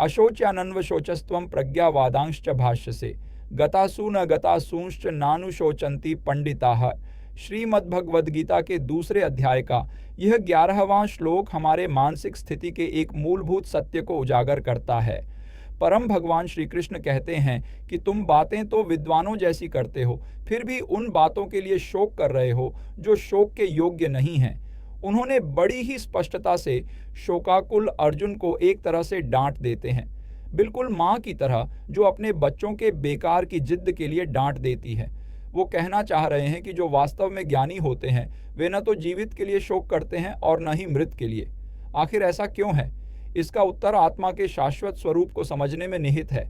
अशोच्यानन्वशोचस्त्वं प्रज्ञावादांश्च भाष्यसे गतासु न गतासूंश्च नानुशोचन्ति पंडिताः। श्रीमद्भगवद्गीता के दूसरे अध्याय का यह 11वां श्लोक हमारे मानसिक स्थिति के एक मूलभूत सत्य को उजागर करता है। परम भगवान श्री कृष्ण कहते हैं कि तुम बातें तो विद्वानों जैसी करते हो, फिर भी उन बातों के लिए शोक कर रहे हो जो शोक के योग्य नहीं हैं। उन्होंने बड़ी ही स्पष्टता से शोकाकुल अर्जुन को एक तरह से डांट देते हैं, बिल्कुल माँ की तरह जो अपने बच्चों के बेकार की जिद के लिए डांट देती है। वो कहना चाह रहे हैं कि जो वास्तव में ज्ञानी होते हैं वे न तो जीवित के लिए शोक करते हैं और न ही मृत के लिए। आखिर ऐसा क्यों है? इसका उत्तर आत्मा के शाश्वत स्वरूप को समझने में निहित है।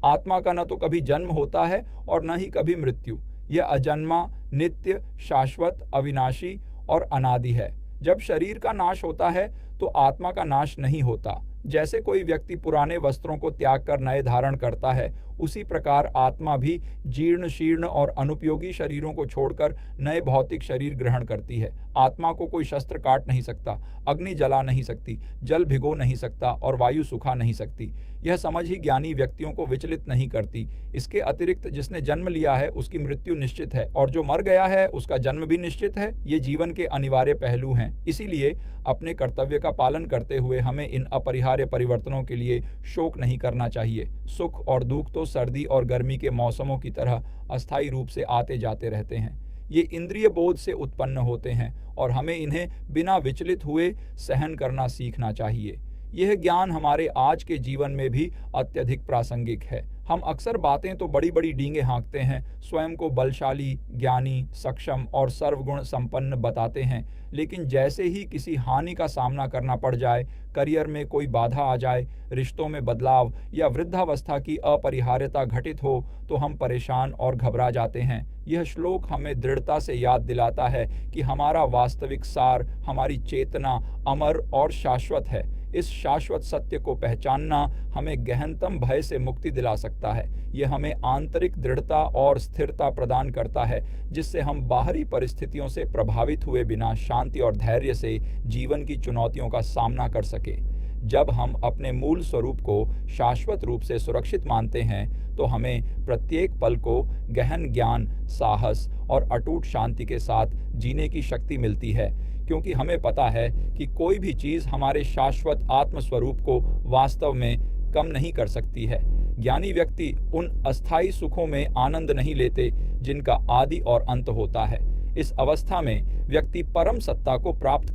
आत्मा का न तो कभी जन्म होता है और न ही कभी मृत्यु। यह अजन्मा, नित्य, शाश्वत, अविनाशी और अनादि है। जब शरीर का नाश होता है तो आत्मा का नाश नहीं होता। जैसे कोई व्यक्ति पुराने वस्त्रों को त्याग कर नए धारण करता है, उसी प्रकार आत्मा भी जीर्ण शीर्ण और अनुपयोगी शरीरों को छोड़कर नए भौतिक शरीर ग्रहण करती है। आत्मा को कोई शस्त्र काट नहीं सकता, अग्नि जला नहीं सकती, जल भिगो नहीं सकता और वायु सुखा नहीं सकती। यह समझ ही ज्ञानी व्यक्तियों को विचलित नहीं करती। इसके अतिरिक्त जिसने जन्म लिया है उसकी मृत्यु निश्चित है और जो मर गया है उसका जन्म भी निश्चित है। ये जीवन के अनिवार्य पहलू हैं। इसीलिए अपने कर्तव्य का पालन करते हुए हमें इन अपरिहार्य परिवर्तनों के लिए शोक नहीं करना चाहिए। सुख और दुख तो सर्दी और गर्मी के मौसमों की तरह अस्थायी रूप से आते जाते रहते हैं। ये इंद्रिय बोध से उत्पन्न होते हैं और हमें इन्हें बिना विचलित हुए सहन करना सीखना चाहिए। यह ज्ञान हमारे आज के जीवन में भी अत्यधिक प्रासंगिक है। हम अक्सर बातें तो बड़ी बड़ी डींगे हाँकते हैं, स्वयं को बलशाली, ज्ञानी, सक्षम और सर्वगुण संपन्न बताते हैं, लेकिन जैसे ही किसी हानि का सामना करना पड़ जाए, करियर में कोई बाधा आ जाए, रिश्तों में बदलाव या वृद्धावस्था की अपरिहार्यता घटित हो तो हम परेशान और घबरा जाते हैं। यह श्लोक हमें दृढ़ता से याद दिलाता है कि हमारा वास्तविक सार, हमारी चेतना अमर और शाश्वत है। इस शाश्वत सत्य को पहचानना हमें गहनतम भय से मुक्ति दिला सकता है। यह हमें आंतरिक दृढ़ता और स्थिरता प्रदान करता है, जिससे हम बाहरी परिस्थितियों से प्रभावित हुए बिना शांति और धैर्य से जीवन की चुनौतियों का सामना कर सके। जब हम अपने मूल स्वरूप को शाश्वत रूप से सुरक्षित मानते हैं तो हमें प्रत्येक पल को गहन ज्ञान, साहस और अटूट शांति के साथ जीने की शक्ति मिलती है, क्योंकि हमें पता है कि कोई भी चीज़ हमारे शाश्वत आत्मस्वरूप को वास्तव में कम नहीं कर सकती है। ज्ञानी व्यक्ति उन अस्थायी सुखों में आनंद नहीं लेते जिनका आदि और अंत होता है। इस अवस्था में व्यक्ति परम सत्ता को प्राप्त